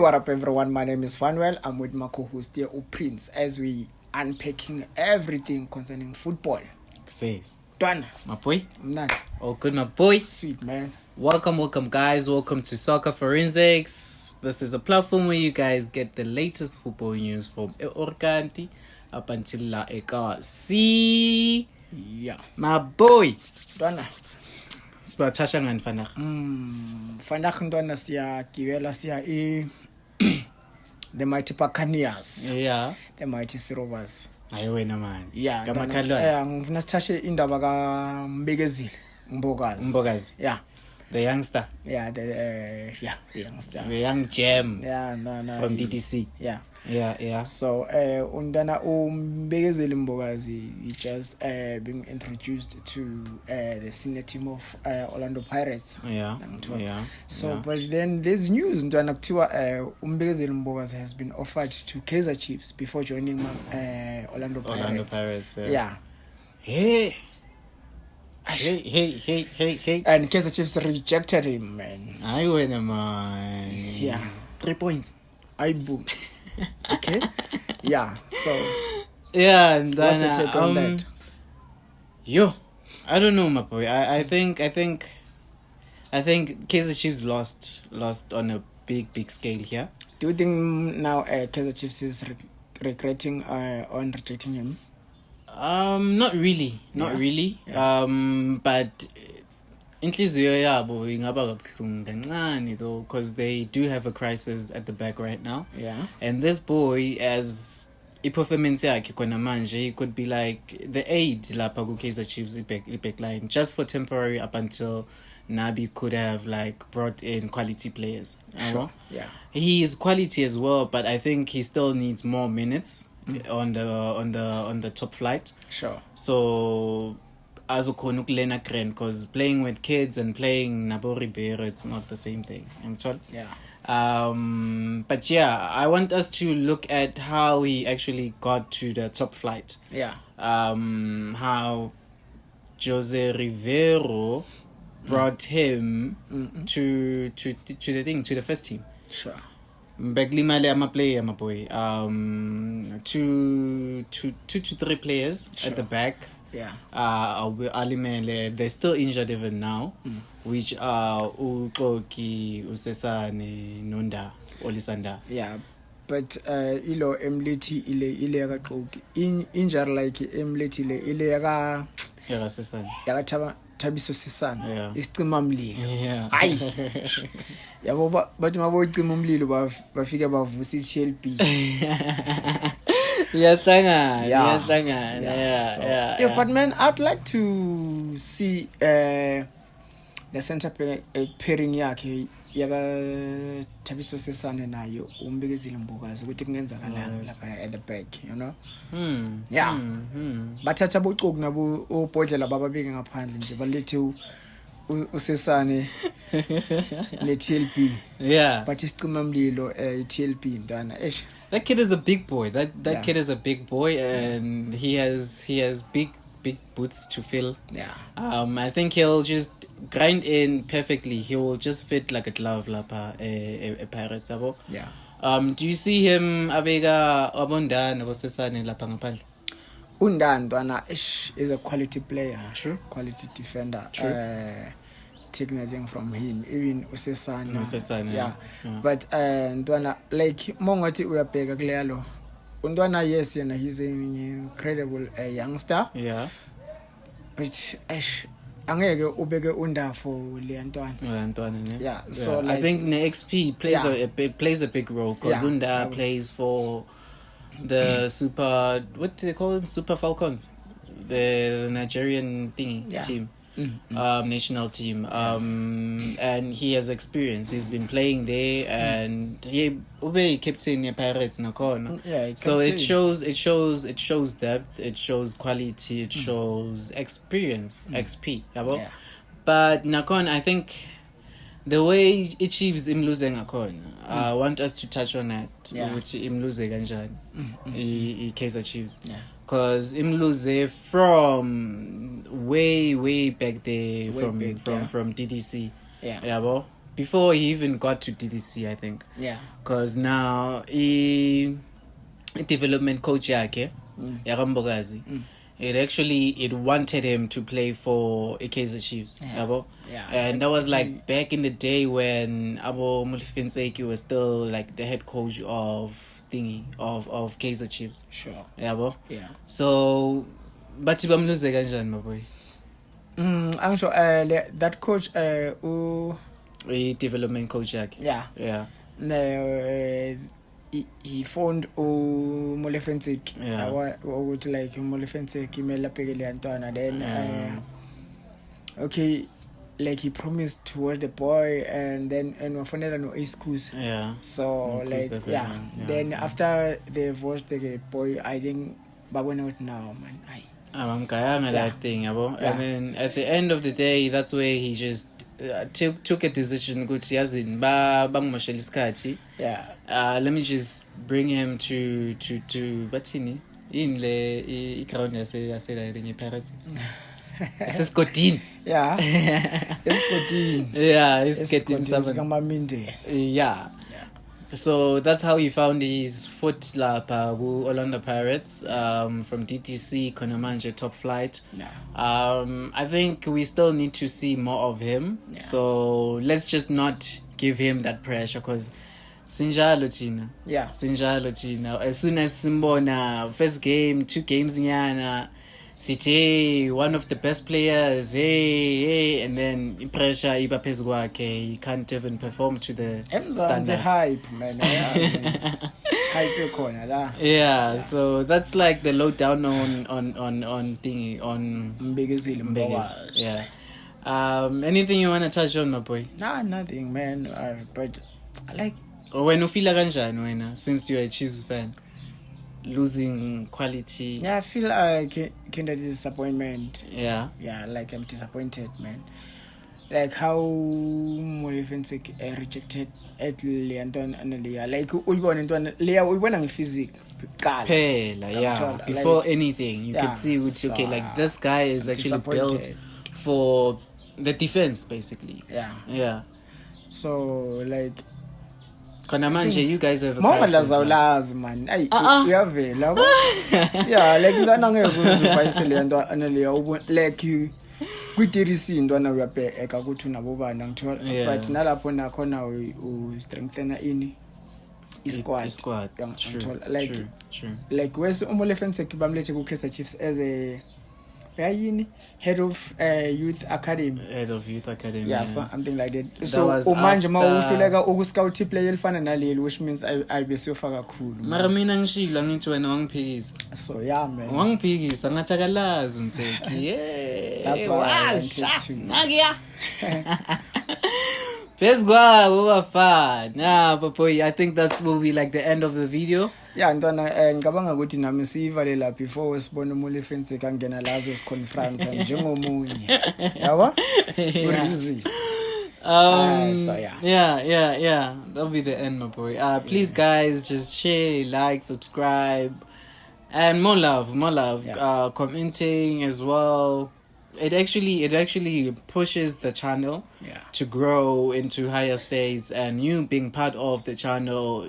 what up everyone? My name is Fanuel. I'm with my co-host here, Prince, as we unpacking everything concerning football. Says. Done. My boy. None. Oh, good, my boy. Sweet, man. Welcome, guys. Welcome to Soccer Forensics. This is a platform where you guys get the latest football news from Orkanti up until La Eka. See? Yeah. My boy. Done. Sibathasha ngani fanakh? Fanakh ntwana siyagibela siya the Mighty Buccaneers. Yeah. The Mighty Rovers. Hayi wena man. Yeah. Kamakhalwane. Ngifuna sithashe indaba ka Mbekezile Mbokazi. Yeah. The youngster. Yeah, the youngster. The young gem. Yeah, no. From DDC. Yeah. Yeah. So, Undana Mbekezile Mbokazi, he just being introduced to the senior team of Orlando Pirates. Yeah. So, but then there's news Undana Kutiwa Mbekezile Mbokazi has been offered to Kaizer Chiefs before joining Orlando Pirates. Yeah. Hey. And Kaizer Chiefs rejected him, man. I win, man. Yeah. 3 points. I boom. Okay. Yeah. So. Yeah. And then, what's your take on that? Yo, I don't know, my boy. I think Kaizer Chiefs lost on a big scale here. Do you think now Kaizer Chiefs is regretting on rejecting him? Not really. Yeah. But inhliziyo yabo ingaba kabuhlungu kancane though, because they do have a crisis at the back right now. Yeah. And this boy, as performance yakhe khona manje, he could be like the aid lapha ku Kaizer Chiefs back line just for temporary up until Nabi could have like brought in quality players. Sure. Yeah. He is quality as well, but I think he still needs more minutes on the top flight. Sure. So azokhona ukulena grand, because playing with kids and playing Nabo Ribeiro, it's not the same thing. Yeah. But yeah, I want us to look at how he actually got to the top flight. Yeah. How Jose Rivero brought him to the first team. Sure. Beglimale ama player, my boy. 2 to 3 players at the back. Yeah. Alimele, they're still injured even now, which are Ukoki, Usesane, Nunda, Olisanda. Yeah. But ilo emleti ile yakaqoki injury like emleti ile yaka Sesane. Yaka Thabiso Sisana. Isicima mlilo. Yeah. Hayi. Yabo bathi maboyicima umlilo bafika bavusa iTLB. Yeah. But man, I'd like to see the center pairing yakhe yaka Thabiso Sisane nayo Mbekezile Mbokazi ukuthi kungenzakalani lapha at the back, you know. Yeah. Bathatha bocuku nabo obhodlela bababeke ngaphandle nje balethe uSesane neTLB. Yeah. But isicima mlilo iTLB ntwana. That kid is a big boy. That kid is a big boy, and he has big boots to fill. Yeah. I think he'll just grind in perfectly. He will just fit like a glove lapa a Pirates abo. Yeah. Do you see him abega abondana bosesane lapha ngaphandle? Undana is a quality player. True. Quality defender. True. Taking anything from him, even Usesane. Yeah. But Ndwana, like mongathi uyabheka kulelo. Undwana, yes, and he's an incredible youngster. Yeah. But angeke ubeke unda for le ntwana. Yeah. So like, I think the XP plays a big role, because Unda plays for the Super, what do they call them? Super Falcons, the Nigerian team. National team, and he has experience. He's been playing there, and he kept saying the Pirates nakona. Yeah, so it shows depth, it shows quality, it shows experience, XP. Yeah. But nakon, I think the way it achieves him losing nakon, I want us to touch on that. Which him losing kanjani, he Kaizer Chiefs. Yeah. Because Imluze from way back there, from DDC. Yeah. Yeah, bro. before he even got to DDC, I think. Yeah. Because now he development coach yakhe yakambokazi. It wanted him to play for Kaizer Chiefs. Yeah. And that was like back in the day when Abo Molefenseki was still like the head coach of Kaizer Chiefs. Sure. Yeah. So bathi bamluze kanjani my boy? Angisho that coach Development coach yakhe. Yeah. He phoned Molefenseki ukuthi like Molefenseki imele abheke le ntwana then okay, like he promised to watch the boy and wafonela no Ace Kusa. So like then after they've watched the boy, I think babona ukuthi now man amamgayanga that thing yabo. And then at the end of the day, that's where he just took a decision ukuthi yazini bangimoshela isikhathi. Let me just bring him to bathini in le ground yasela lenye Pirates. Sesgodini. Esgodini. So that's how he found his foot lapha ku Orlando Pirates from DTC Konamanje Top Flight. I think we still need to see more of him. So let's just not give him that pressure because sinjalo thina. As soon as simbona first game, 2 games nyana, sithi one of the best players, hey, and then pressure iba phezu kwakhe, he can't even perform to the standards. Hype, man. Hype khona la. So that's like the lowdown on Mbegezile Mbokazi. Anything you want to touch on, my boy? Nah, nothing, man. But I like. When you feel kanjani wena, since you're a Chiefs fan, losing quality? I feel like kind of disappointment. Like I'm disappointed, man. Like how Molefenseki rejected at Leandon and Leah. Like uyibona Leah uyibona nge-physique phela, before like, anything you could see which okay, like this guy is actually built for the defense basically. So like Konamanje, you guys have a crisis. Man. Uyavela. Like ngana ngekuzufayisele into aneleya like you kwi-DDC intwana uyabheka ukuthi unabobani ngithola but nalapho nakhona u strengthen i-squad. True. Like where's Molefenseki bamlethe ku Kaizer Chiefs as a head of youth academy. Something like that. So manje mawuhluleka ukuscout player elifana naleli, which means I be siyofaka kakhulu. Mara mina ngishila ngithi wena wangiphikisa. So man. Wangiphikisa ngathakalazi Nseki. That's what I wanted to. Nagia. But boy, I think that will be like the end of the video. Ntwana ngicabanga ukuthi nami sivale la before wesibona Molefenseki angena lazo siconfront njengomunye. Yabo? Urizi. So that'll be the end, my boy. Please guys, just share, like, subscribe, and more love. Commenting as well. It actually pushes the channel to grow into higher states, and you being part of the channel,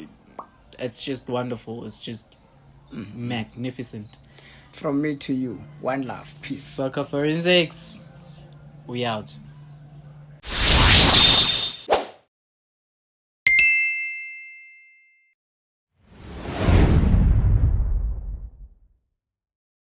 it's just wonderful. It's just magnificent. From me to you, one love, peace. Soccer Forensics, we out.